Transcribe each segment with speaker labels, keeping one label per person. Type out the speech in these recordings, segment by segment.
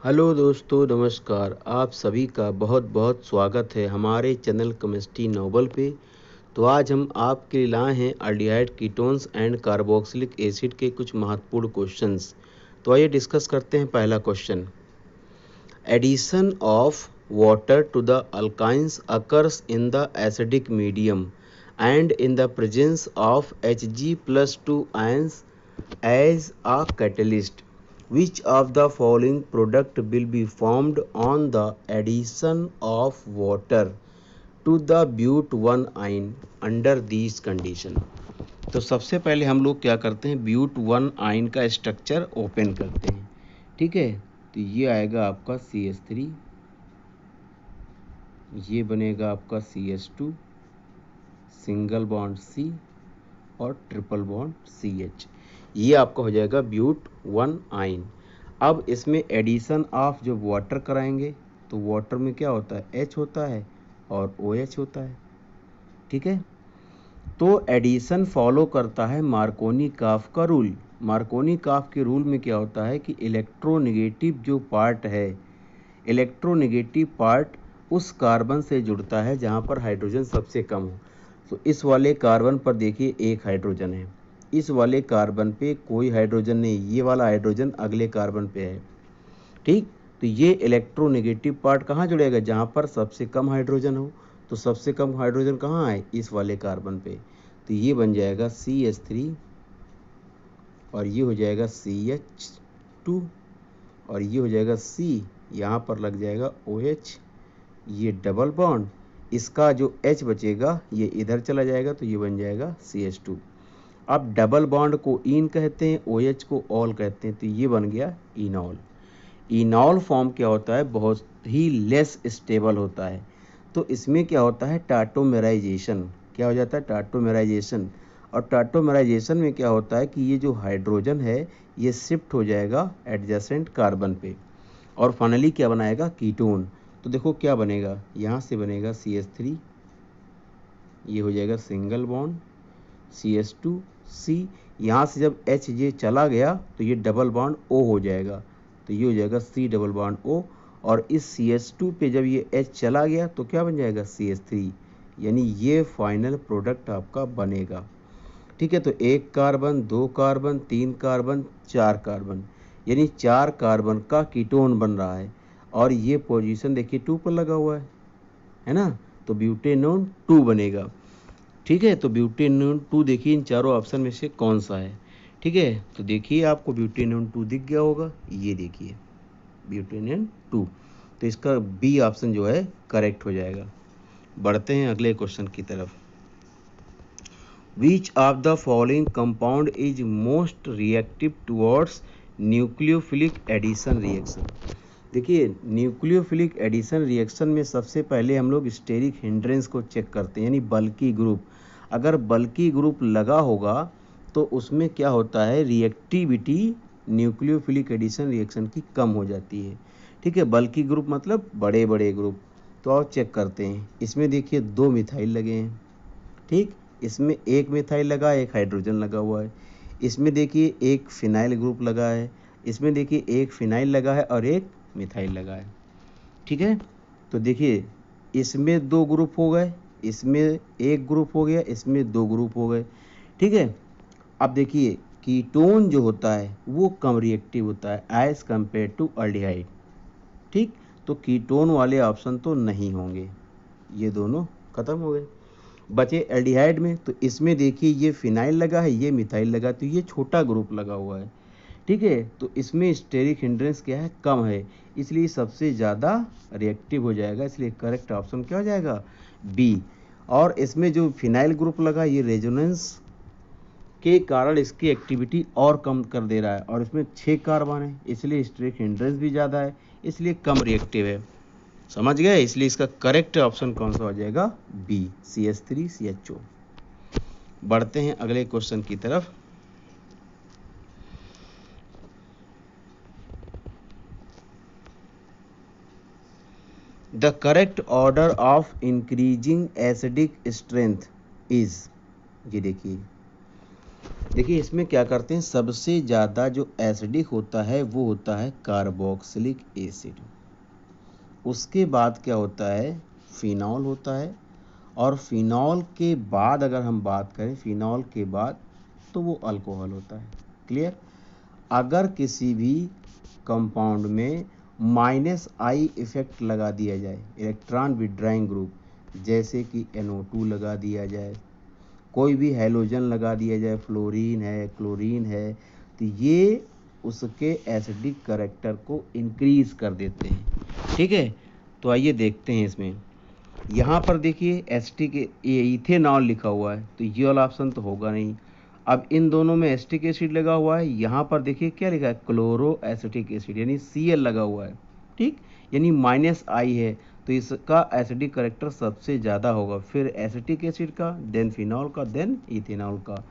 Speaker 1: Hello दोस्तों, नमस्कार। आप सभी का बहुत बहुत स्वागत है हमारे चैनल केमिस्ट्री नोबल पे। तो आज हम आपके लिए लाए हैं aldehyde ketones and carboxylic acid के कुछ महत्वपूर्ण क्वेश्चंस। तो आइए डिस्कस करते हैं। पहला question, addition of water to the alkynes occurs in the acidic medium and in the presence of Hg+2 ions as a catalyst. Which of the following product will be formed on the addition of water to the but1 ion under these condition? तो सबसे पहले हम लोग क्या करते हैं, but1 ion का structure open करते हैं। ठीक है, तो ये आएगा आपका CH3, ये बनेगा आपका CH2, सिंगल बॉन्ड C और ट्रिपल बॉन्ड CH। ये आपका हो जाएगा but1 आयन। अब इसमें एडिशन ऑफ जब वाटर कराएंगे तो वाटर में क्या होता है, H होता है और OH होता है। ठीक है, तो एडिशन फॉलो करता है मार्कोनी काफ का रूल। मार्कोनी काफ के रूल में क्या होता है कि इलेक्ट्रोनेगेटिव जो पार्ट है, इलेक्ट्रोनेगेटिव पार्ट उस कार्बन से जुड़ता है जहाँ पर हाइड्रोजन सबसे कम हो। तो इस वाले कार्बन पर देखिए एक हाइड्रोजन है, इस वाले कार्बन पे कोई हाइड्रोजन नहीं, ये वाला हाइड्रोजन अगले कार्बन पे है। ठीक, तो ये इलेक्ट्रोनेगेटिव पार्ट कहाँ जुड़ेगा, जहाँ पर सबसे कम हाइड्रोजन हो। तो सबसे कम हाइड्रोजन कहाँ है, इस वाले कार्बन पे। तो ये बन जाएगा CH3 और ये हो जाएगा CH2 और ये हो जाएगा C, यहाँ पर लग जाएगा OH, ये डबल बॉन्ड, इसका जो H बचेगा ये इधर चला जाएगा तो ये बन जाएगा CH2। अब डबल बॉन्ड को इन कहते हैं, OH को ऑल कहते हैं, तो ये बन गया इनॉल। इनॉल फॉर्म क्या होता है, बहुत ही लेस स्टेबल होता है। तो इसमें क्या होता है, टाटोमेराइजेशन। क्या हो जाता है, टाटोमेराइजेशन। और टाटोमेराइजेशन में क्या होता है कि ये जो हाइड्रोजन है ये शिफ्ट हो जाएगा एडजेसेंट कार्बन पे और फाइनली क्या बनाएगा, कीटोन। तो देखो क्या बनेगा, यहाँ से बनेगा CH3, ये हो जाएगा सिंगल बॉन्ड CH2C, यहाँ से जब H ये चला गया तो ये डबल बॉन्ड O हो जाएगा, तो ये हो जाएगा C डबल बॉन्ड O। और इस CH2 पे जब ये H चला गया तो क्या बन जाएगा, CH3, यानी ये फाइनल प्रोडक्ट आपका बनेगा। ठीक है, तो एक कार्बन, दो कार्बन, तीन कार्बन, चार कार्बन, यानी चार कार्बन का कीटोन बन रहा है। और ये पोजीशन देखिए 2 पर लगा हुआ है ना, तो ब्यूटेनोन 2 बनेगा। ठीक है, तो ब्यूटेनोन 2 देखिए इन चारों ऑप्शन में से कौन सा है। ठीक है, तो देखिए आपको ब्यूटेनोन 2 दिख गया होगा, ये देखिए ब्यूटेनोन 2, तो इसका बी ऑप्शन जो है करेक्ट हो जाएगा। बढ़ते हैं अगले क्वेश्चन की तरफ। Which of the following compound is most reactive towards nucleophilic addition reaction? देखिए, न्यूक्लियोफिलिक एडिशन रिएक्शन में सबसे पहले हम लोग स्टेरिक हिंड्रेंस को चेक करते हैं, यानी बल्की ग्रुप। अगर बल्की ग्रुप लगा होगा तो उसमें क्या होता है, रिएक्टिविटी न्यूक्लियोफिलिक एडिशन रिएक्शन की कम हो जाती है। ठीक है, बल्की ग्रुप मतलब बड़े बड़े ग्रुप। तो आओ चेक करते हैं। इसमें देखिए 2 मिथाइल लगे हैं। ठीक, इसमें एक मिथाइल लगा है, एक हाइड्रोजन लगा हुआ है। इसमें देखिए एक फिनाइल ग्रुप लगा है, इसमें देखिए एक फिनाइल लगा है और एक मिथाइल लगा है। ठीक है, तो देखिए इसमें 2 ग्रुप हो गए, इसमें एक ग्रुप हो गया, इसमें 2 ग्रुप हो गए। ठीक है, अब देखिए कीटोन जो होता है वो कम रिएक्टिव होता है एज कंपेयर टू अल्डिहाइड। ठीक, तो कीटोन वाले ऑप्शन तो नहीं होंगे, ये दोनों खत्म हो गए। बचे एल्डिहाइड में, तो इसमें देखिए ये फिनाइल लगा है, ये मिथाइल लगा, तो ये छोटा ग्रुप लगा हुआ है। ठीक है, तो इसमें स्टेरिक हिंड्रेंस क्या है, कम है, इसलिए सबसे ज़्यादा रिएक्टिव हो जाएगा, इसलिए करेक्ट ऑप्शन क्या हो जाएगा, बी। और इसमें जो फिनाइल ग्रुप लगा ये रेजोनेंस के कारण इसकी एक्टिविटी और कम कर दे रहा है, और इसमें 6 कार्बन है इसलिए स्टेरिक हिंड्रेंस भी ज़्यादा है, इसलिए कम रिएक्टिव है। समझ गए, इसलिए इसका करेक्ट ऑप्शन कौन सा हो जाएगा, बी, CH3CHO। बढ़ते हैं अगले क्वेश्चन की तरफ। The correct order of increasing acidic strength is, ये देखिए देखिए इसमें क्या करते हैं, सबसे ज़्यादा जो एसिडिक होता है वो होता है कार्बोक्सिलिक एसिड। उसके बाद क्या होता है, फिनॉल होता है। और फिनॉल के बाद अगर हम बात करें, फिनॉल के बाद तो वो अल्कोहल होता है। क्लियर। अगर किसी भी कंपाउंड में -I इफेक्ट लगा दिया जाए, इलेक्ट्रॉन विड्रॉइंग ग्रुप, जैसे कि NO2 लगा दिया जाए, कोई भी हैलोजन लगा दिया जाए, फ्लोरीन है, क्लोरीन है, तो ये उसके एसिडिक कैरेक्टर को इंक्रीज कर देते हैं। ठीक है, तो आइए देखते हैं इसमें। यहाँ पर देखिए एसिटिक इथेनॉल लिखा हुआ है, तो ये वाला ऑप्शन तो होगा नहीं। अब इन दोनों में एसिटिक एसिड लगा हुआ है, यहाँ पर देखिए क्या लिखा है, क्लोरो एसिटिक एसिड, यानी Cl लगा हुआ है। ठीक, यानी -I है, तो इसका एसिडिक करेक्टर सबसे ज़्यादा होगा, फिर एसिटिक एसिड का, देन फिनॉल का, देन इथेनॉल का।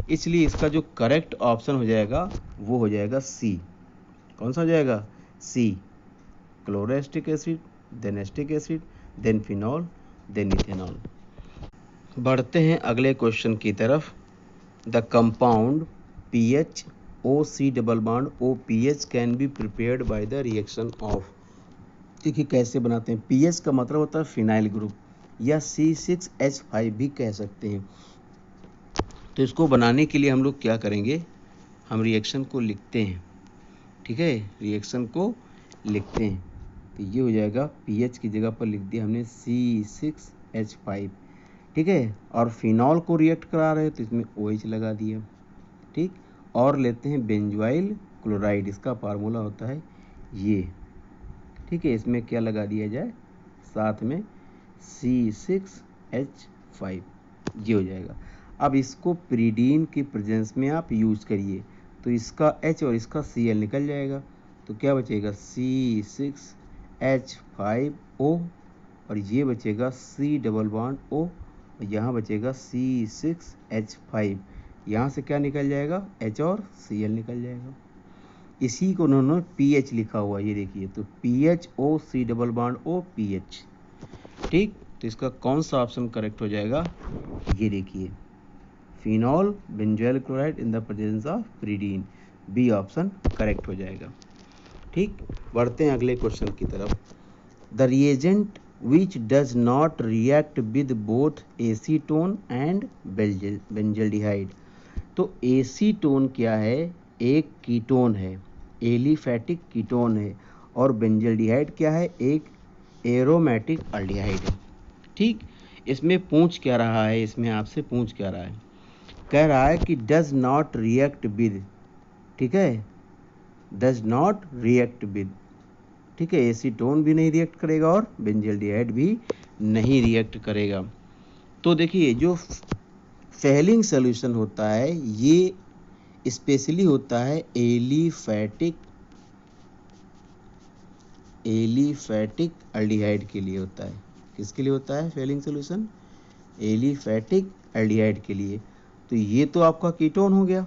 Speaker 1: इसलिए इसका जो करेक्ट ऑप्शन हो जाएगा वो हो जाएगा C। कौन सा हो जाएगा, C, chloroacetic acid, then acetic acid, then phenol, then ethanol. बढ़ते हैं अगले क्वेश्चन की तरफ। The compound PHOC double bond OPH can be prepared by the reaction of. देखिए कैसे बनाते हैं, PH का मतलब होता है फिनाइल ग्रुप, या C6H5 भी कह सकते हैं। तो इसको बनाने के लिए हम लोग क्या करेंगे, हम रिएक्शन को लिखते हैं। ठीक है, रिएक्शन को लिखते हैं, तो ये हो जाएगा, PH की जगह पर लिख दिया हमने C6H5। ठीक है, और फिनॉल को रिएक्ट करा रहे हैं तो इसमें OH लगा दिया। ठीक, और लेते हैं बेंजोइल क्लोराइड, इसका फार्मूला होता है ये। ठीक है, इसमें क्या लगा दिया जाए, साथ में C6H5, ये हो जाएगा। अब इसको प्रीडीन की प्रेजेंस में आप यूज करिए, तो इसका H और इसका Cl निकल जाएगा, तो क्या बचेगा, C6H5O, और ये बचेगा C डबल बॉन्ड O, और यहाँ बचेगा C6H5। यहाँ से क्या निकल जाएगा, H और Cl निकल जाएगा। इसी को उन्होंने PH लिखा हुआ, ये देखिए, तो PHOC डबल बॉन्ड OPH। ठीक, तो इसका कौन सा ऑप्शन करेक्ट हो जाएगा, ये देखिए, phenol benzoyl chloride in the presence of pyridine, B option correct हो जाएगा। ठीक, बढ़ते हैं अगले क्वेश्चन की तरफ। The reagent which does not react with both acetone and benzaldehyde. तो एसीटोन क्या है, एक कीटोन है, एलिफैटिक कीटोन है, और बेंजल्डिहाइड क्या है, एक एरोमेटिक अल्डिहाइड है। ठीक, इसमें पूछ क्या रहा है, इसमें आपसे पूछ क्या रहा है, कह रहा है कि डज नॉट रिएक्ट विद। ठीक है, डज नॉट रिएक्ट विद। ठीक है, एसीटोन भी नहीं रिएक्ट करेगा और बेंजल्डिहाइड भी नहीं रिएक्ट करेगा। तो देखिए जो फेलिंग सॉल्यूशन होता है ये स्पेशली होता है एलिफैटिक अल्डिहाइड के लिए होता है। किसके लिए होता है फेलिंग सॉल्यूशन, एलिफैटिक अल्डिहाइड के लिए। तो ये तो आपका कीटोन हो गया,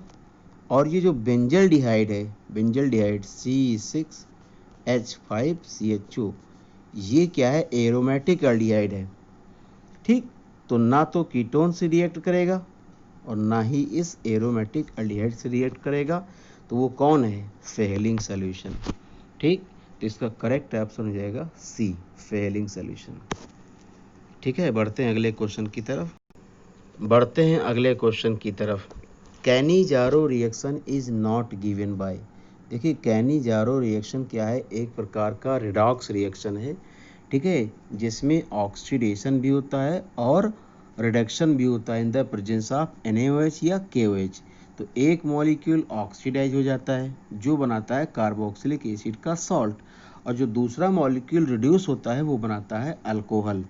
Speaker 1: और ये जो बेंजल्डिहाइड है, बेंजल्डिहाइड C6H5CHO, ये क्या है, एरोमेटिक अल्डिहाइड है। ठीक, तो ना तो कीटोन से रिएक्ट करेगा और ना ही इस एरोमेटिक अल्डिहाइड से रिएक्ट करेगा, तो वो कौन है, फेलिंग सॉल्यूशन। ठीक, तो इसका करेक्ट ऑप्शन हो जाएगा C, फेलिंग सॉल्यूशन। ठीक है, बढ़ते हैं अगले क्वेश्चन की तरफ। Cannizzaro reaction is not given by. देखिए कैनिजारो रिएक्शन क्या है, एक प्रकार का रिडॉक्स रिएक्शन है। ठीक है, जिसमें ऑक्सीडेशन भी होता है और रिडक्शन भी होता है इन द प्रेजेंस ऑफ NaOH या KOH। तो एक मॉलिक्यूल ऑक्सीडाइज हो जाता है जो बनाता है कार्बोक्सिलिक एसिड का सॉल्ट, और जो दूसरा मॉलिक्यूल रिड्यूस होता है वो बनाता है अल्कोहल।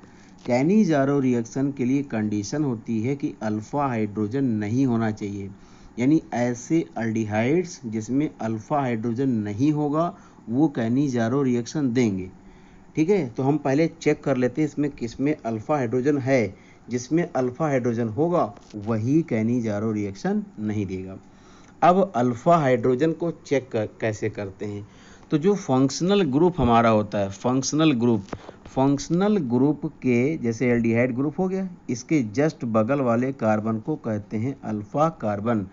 Speaker 1: कैनिजारो रिएक्शन के लिए कंडीशन होती है कि अल्फा हाइड्रोजन नहीं होना चाहिए, यानी ऐसे अल्डिहाइड्स जिसमें अल्फा हाइड्रोजन नहीं होगा वो कैनिजारो रिएक्शन देंगे। ठीक है, तो हम पहले चेक कर लेते हैं इसमें किसमें अल्फा हाइड्रोजन है, जिसमें अल्फा हाइड्रोजन होगा वही कैनिजारो रिएक्शन नहीं देगा। अब अल्फा हाइड्रोजन को चेक कैसे करते हैं, तो जो फंक्शनल ग्रुप हमारा होता है, फंक्शनल ग्रुप के जैसे एल्डिहाइड ग्रुप हो गया, इसके जस्ट बगल वाले कार्बन को कहते हैं अल्फा कार्बन,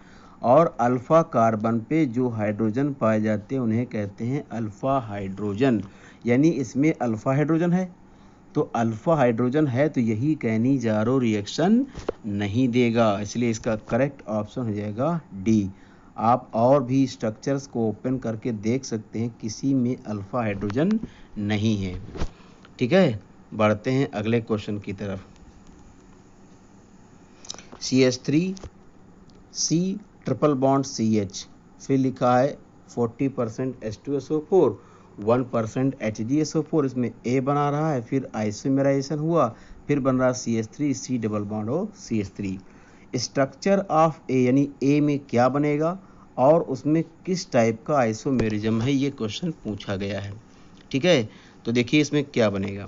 Speaker 1: और अल्फ़ा कार्बन पे जो हाइड्रोजन पाए जाते हैं उन्हें कहते हैं अल्फ़ा हाइड्रोजन, यानी इसमें अल्फ़ा हाइड्रोजन है। तो अल्फ़ा हाइड्रोजन है तो यही कैनिजारो रिएक्शन नहीं देगा, इसलिए इसका करेक्ट ऑप्शन हो जाएगा डी। आप और भी स्ट्रक्चर्स को ओपन करके देख सकते हैं, किसी में अल्फ़ा हाइड्रोजन नहीं है। ठीक है, बढ़ते हैं अगले क्वेश्चन की तरफ। CH3C ट्रिपल बॉन्ड CH, फिर लिखा है 40% H2SO4 1% HgSO4, इसमें A बना रहा है, फिर आइसोमेराइजेशन हुआ, फिर बन रहा CH3C डबल बॉन्ड हो CH3। स्ट्रक्चर ऑफ A यानी A में क्या बनेगा और उसमें किस टाइप का आइसोमेरिज्म है, ये क्वेश्चन पूछा गया है। ठीक है, तो देखिए इसमें क्या बनेगा।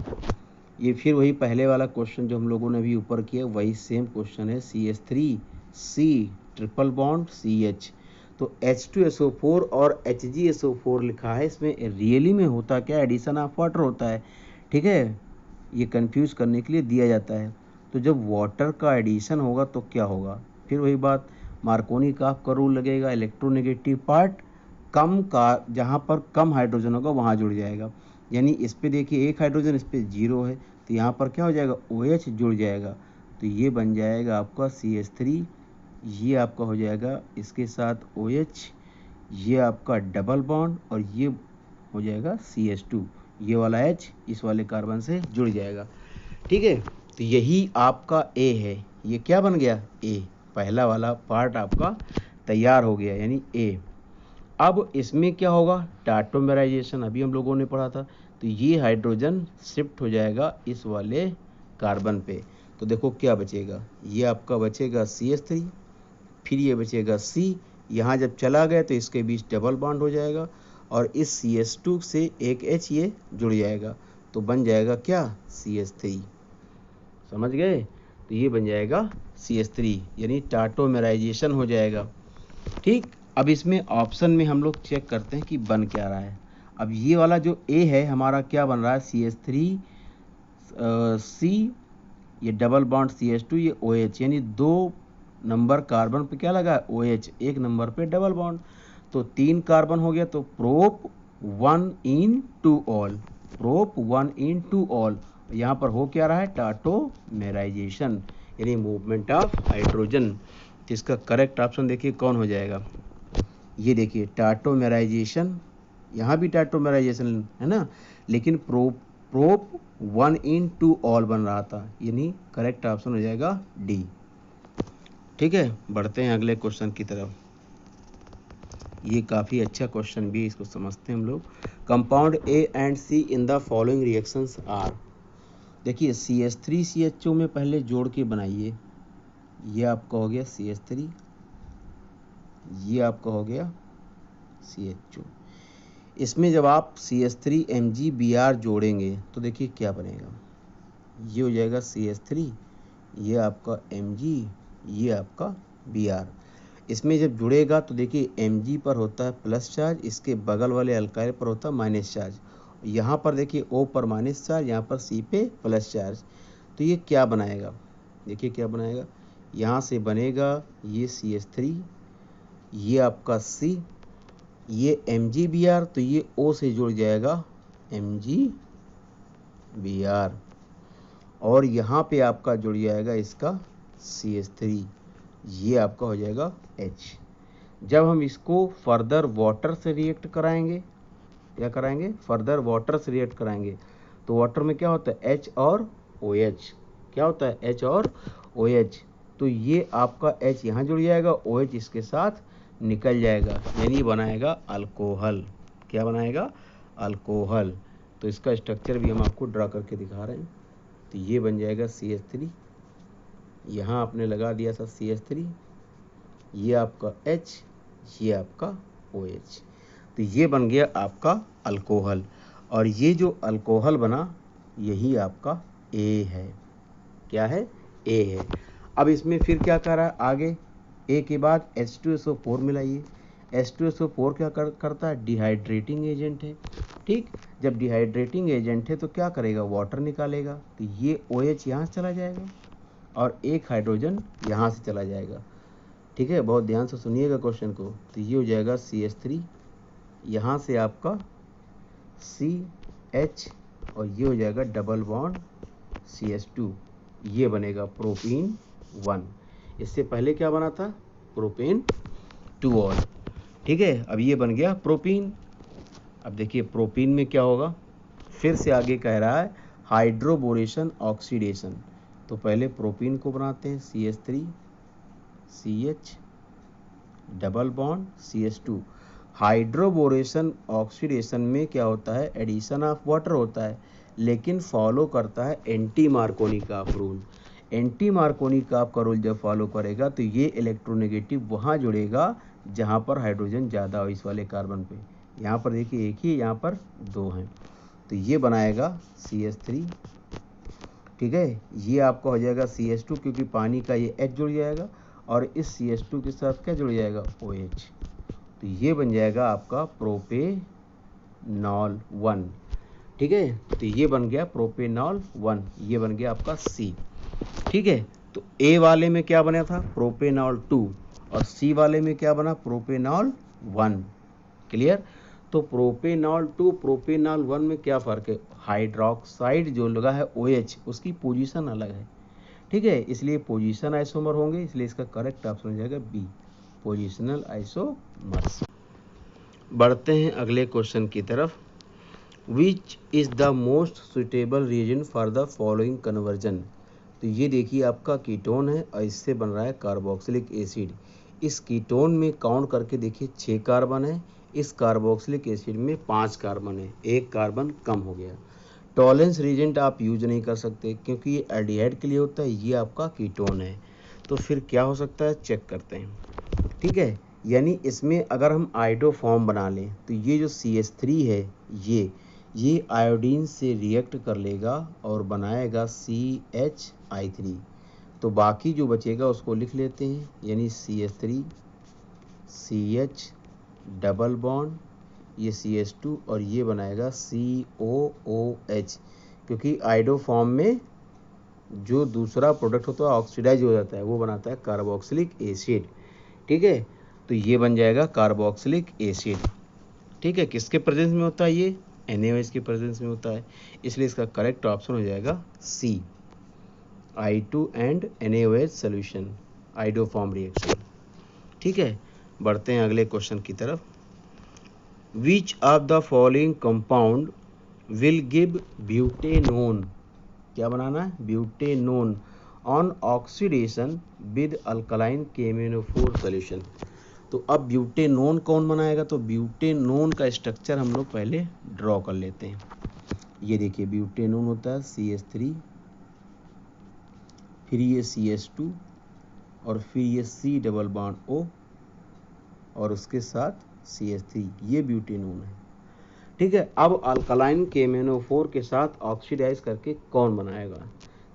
Speaker 1: ये फिर वही पहले वाला क्वेश्चन जो हम लोगों ने अभी ऊपर किया, वही सेम क्वेश्चन है। CH3C ट्रिपल बॉन्ड CH, तो H2SO4 और HgSO4 लिखा है, इसमें रियली में होता क्या, एडिशन ऑफ वाटर होता है। ठीक है, ये कंफ्यूज करने के लिए दिया जाता है। तो जब वाटर का एडिशन होगा तो क्या होगा, फिर वही बात, मार्कोनी का रूल लगेगा, इलेक्ट्रोनेगेटिव पार्ट कम का, जहाँ पर कम हाइड्रोजन होगा वहाँ जुड़ जाएगा। यानी इस पे देखिए एक हाइड्रोजन, इस पे 0 है, तो यहाँ पर क्या हो जाएगा, OH जुड़ जाएगा, तो ये बन जाएगा आपका CH3, ये आपका हो जाएगा इसके साथ OH, ये आपका डबल बॉन्ड, और ये हो जाएगा CH2, ये वाला H इस वाले कार्बन से जुड़ जाएगा। ठीक है, तो यही आपका A है, ये क्या बन गया A, पहला वाला पार्ट आपका तैयार हो गया, यानी A। अब इसमें क्या होगा, टाटोमेराइजेशन अभी हम लोगों ने पढ़ा था, तो ये हाइड्रोजन शिफ्ट हो जाएगा इस वाले कार्बन पे, तो देखो क्या बचेगा, ये आपका बचेगा CH3, फिर ये बचेगा C, यहाँ जब चला गया तो इसके बीच डबल बॉन्ड हो जाएगा, और इस CH2 से एक H ये जुड़ जाएगा, तो बन जाएगा क्या, CH3। समझ गए, तो ये बन जाएगा CH3, यानी टाटोमेराइजेशन हो जाएगा। ठीक, अब इसमें ऑप्शन में हम लोग चेक करते हैं कि बन क्या रहा है। अब ये वाला जो A है हमारा क्या बन रहा है, CH3C, ये डबल बॉन्ड CH2, ये OH, यानी 2 नंबर कार्बन पे क्या लगा है OH, 1 नंबर पे डबल बॉन्ड, तो 3 कार्बन हो गया, तो प्रोप 1 इन 2 ऑल, प्रोप 1 इन 2 ऑल, यहाँ पर हो क्या रहा है, टाटोमेराइजेशन, यानी मूवमेंट ऑफ हाइड्रोजन। तो इसका करेक्ट ऑप्शन देखिए कौन हो जाएगा, ये देखिए टाटोमेराइजेशन, यहाँ भी टाटोमेराइजेशन है ना, लेकिन प्रोप 1 इन 2 ऑल बन रहा था, यानी करेक्ट ऑप्शन हो जाएगा डी। ठीक है, बढ़ते हैं अगले क्वेश्चन की तरफ। ये काफ़ी अच्छा क्वेश्चन भी, इसको समझते हैं हम लोग। Compound A and C in the following reactions are, देखिए CH3CHO में पहले जोड़ के बनाइए, ये आपका हो गया CH3, ये आपका हो गया CHO। इसमें जब आप CH3MgBr जोड़ेंगे तो देखिए क्या बनेगा, ये हो जाएगा CH3, ये आपका Mg, ये आपका Br। इसमें जब जुड़ेगा तो देखिए Mg पर होता है प्लस चार्ज, इसके बगल वाले अल्काइल पर होता है माइनस चार्ज, यहाँ पर देखिए O पर माइनस चार्ज, यहाँ पर C पे प्लस चार्ज, तो ये क्या बनाएगा, देखिए क्या बनाएगा, यहाँ से बनेगा ये CH3, ये आपका C, ये MgBr, तो ये O से जुड़ जाएगा MgBr, और यहाँ पे आपका जुड़ जाएगा इसका CH3, ये आपका हो जाएगा H। जब हम इसको फर्दर वाटर से रिएक्ट कराएंगे, क्या कराएंगे, फर्दर वाटर से रिएक्ट कराएंगे, तो वाटर में क्या होता है H और OH, क्या होता है H और OH, तो ये आपका H यहाँ जुड़ जाएगा, OH इसके साथ निकल जाएगा, यानी बनाएगा अल्कोहल, क्या बनाएगा, अल्कोहल। तो इसका स्ट्रक्चर भी हम आपको ड्रा करके दिखा रहे हैं, तो ये बन जाएगा CH3, यहाँ आपने लगा दिया था CH3, ये आपका H, ये आपका OH, तो ये बन गया आपका अल्कोहल, और ये जो अल्कोहल बना यही आपका A है, क्या है, A है। अब इसमें फिर क्या कर रहा है आगे, A के बाद H2SO4 मिलाइए, H2SO4 क्या करता है, डिहाइड्रेटिंग एजेंट है। ठीक, जब डिहाइड्रेटिंग एजेंट है तो क्या करेगा, वाटर निकालेगा, तो ये OH यहाँ से चला जाएगा और एक हाइड्रोजन यहाँ से चला जाएगा, ठीक है, बहुत ध्यान से सुनिएगा क्वेश्चन को। तो ये हो जाएगा CH3, यहाँ से आपका CH, और ये हो जाएगा डबल बॉन्ड CH2, ये बनेगा प्रोपीन 1। इससे पहले क्या बना था? प्रोपेन 2ऑल। ठीक है, अब ये बन गया प्रोपीन। अब देखिए प्रोपीन में क्या होगा, फिर से आगे कह रहा है हाइड्रोबोरेशन ऑक्सीडेशन। तो पहले प्रोपीन को बनाते हैं, CH3 CH double bond CH2। Hydroboration oxidation में क्या होता है? एडिशन ऑफ वाटर होता है, लेकिन फॉलो करता है anti Markovnikov rule. Anti Markovnikov का रूल जब फॉलो करेगा तो ये इलेक्ट्रोनेगेटिव वहाँ जुड़ेगा जहाँ पर हाइड्रोजन ज़्यादा हो इस वाले कार्बन पे। यहाँ पर देखिए एक ही, यहाँ पर दो हैं, तो ये बनाएगा CH3। ठीक है, ये आपका हो जाएगा CH2, क्योंकि पानी का ये H जुड़ जाएगा और इस CH2 के साथ क्या जुड़ जाएगा? OH। तो ये बन जाएगा आपका प्रोपेनॉल 1। ठीक है, तो ये बन गया प्रोपेनॉल 1, ये बन गया आपका C। ठीक है, तो A वाले में क्या बना था? प्रोपेनॉल 2, और C वाले में क्या बना? प्रोपेनॉल 1। क्लियर? तो प्रोपेनॉल 2 प्रोपेनॉल 1 में क्या फ़र्क है? हाइड्रोक्साइड जो लगा है OH, उसकी पोजीशन अलग है। ठीक है, इसलिए पोजीशन आइसोमर होंगे, इसलिए इसका करेक्ट ऑप्शन हो जाएगा B, पोजिशनल आइसोमर्स। बढ़ते हैं अगले क्वेश्चन की तरफ। Which is the most suitable reason for the following conversion. तो ये देखिए आपका कीटोन है और इससे बन रहा है कार्बोक्सिलिक एसिड। इस कीटोन में काउंट करके देखिए 6 कार्बन है, इस कार्बोक्सिलिक एसिड में 5 कार्बन है, 1 कार्बन कम हो गया। टॉलेंस रीजेंट आप यूज नहीं कर सकते क्योंकि ये एल्डिहाइड के लिए होता है, ये आपका कीटोन है। तो फिर क्या हो सकता है, चेक करते हैं। ठीक है, यानी इसमें अगर हम आयोडो फॉर्म बना लें तो ये जो CH3 है ये आयोडीन से रिएक्ट कर लेगा और बनाएगा CHI3। तो बाकी जो बचेगा उसको लिख लेते हैं, यानी CH3 CH डबल बॉन्ड ये CH2 और ये बनाएगा COOH, क्योंकि आयोडो फॉर्म में जो दूसरा प्रोडक्ट होता है ऑक्सीडाइज हो जाता है, वो बनाता है कार्बोक्सिलिक एसिड। ठीक है, तो ये बन जाएगा कार्बोक्सिलिक एसिड। ठीक है, किसके प्रेजेंस में होता है? ये NaOH के प्रेजेंस में होता है, इसलिए इसका करेक्ट ऑप्शन हो जाएगा C, I2 and NaOH solution, iodo form reaction. ठीक है, बढ़ते हैं अगले क्वेश्चन की तरफ। Which of the following compound will give butanone. क्या बनाना है? Butanone on oxidation with alkaline KMnO4 solution. तो अब ब्यूटेनोन कौन बनाएगा? तो ब्यूटेनोन का स्ट्रक्चर हम लोग पहले ड्रॉ कर लेते हैं। ये देखिए ब्यूटेनोन होता है CH3, फिर ये CH2 और फिर ये C डबल बॉन्ड O और उसके साथ CH3, ये ब्यूटेनोन है। ठीक है, अब अल्कलाइन KMnO4 के साथ ऑक्सीडाइज करके कौन बनाएगा?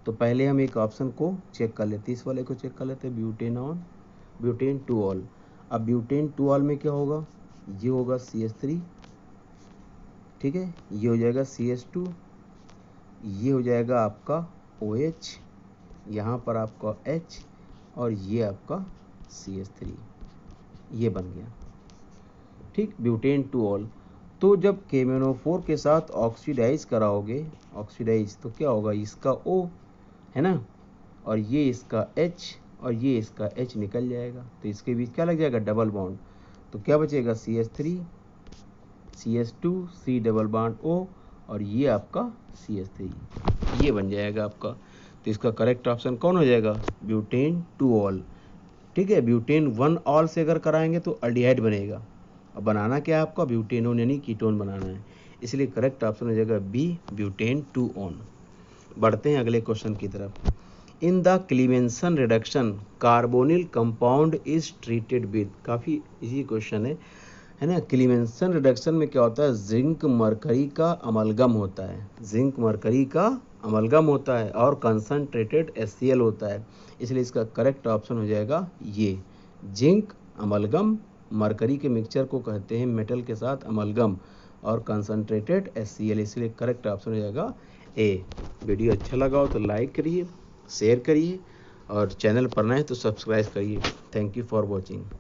Speaker 1: तो पहले हम एक ऑप्शन को चेक कर लेते हैं, इस वाले को चेक कर लेते हैं, ब्यूटेनॉन ब्यूटेन 2ऑल। अब ब्यूटेन 2ऑल में क्या होगा? ये होगा CH3, ठीक है, ये हो जाएगा CH2, ये हो जाएगा आपका OH, यहाँ पर आपका H और ये आपका CH3, ये बन गया। ठीक, ब्यूटेन 2ऑल। तो जब KMnO4 के साथ ऑक्सीडाइज कराओगे, ऑक्सीडाइज, तो क्या होगा? इसका O है ना, और ये इसका H और ये इसका H निकल जाएगा, तो इसके बीच क्या लग जाएगा? Double bond. तो क्या बचेगा? CH3 CH2 C double bond O और ये आपका CH3, ये बन जाएगा आपका। तो इसका करेक्ट ऑप्शन कौन हो जाएगा? ब्यूटेन 2ऑल। ठीक है, ब्यूटेन 1ऑल से अगर कराएंगे तो अल्डिहाइड बनेगा, अब बनाना क्या है आपका? ब्यूटेनोन यानी कीटोन बनाना है, इसलिए करेक्ट ऑप्शन हो जाएगा B, ब्यूटेन 2ऑन। बढ़ते हैं अगले क्वेश्चन की तरफ। In the क्लीमेंसन reduction carbonyl compound is treated with. काफ़ी इजी क्वेश्चन है ना। क्लीमेंसन रिडक्शन में क्या होता है? जिंक मरकरी का अमलगम होता है, जिंक मरकरी का अमलगम होता है और कंसनट्रेटेड HCl होता है, इसलिए इसका करेक्ट ऑप्शन हो जाएगा ये, जिंक अमलगम। मरकरी के मिक्सचर को कहते हैं मेटल के साथ अमलगम और कंसनट्रेटेड HCl, इसलिए करेक्ट ऑप्शन हो जाएगा A। वीडियो अच्छा लगा हो तो लाइक करिए, शेयर करिए और चैनल पर नए हैं तो सब्सक्राइब करिए। Thank you for watching.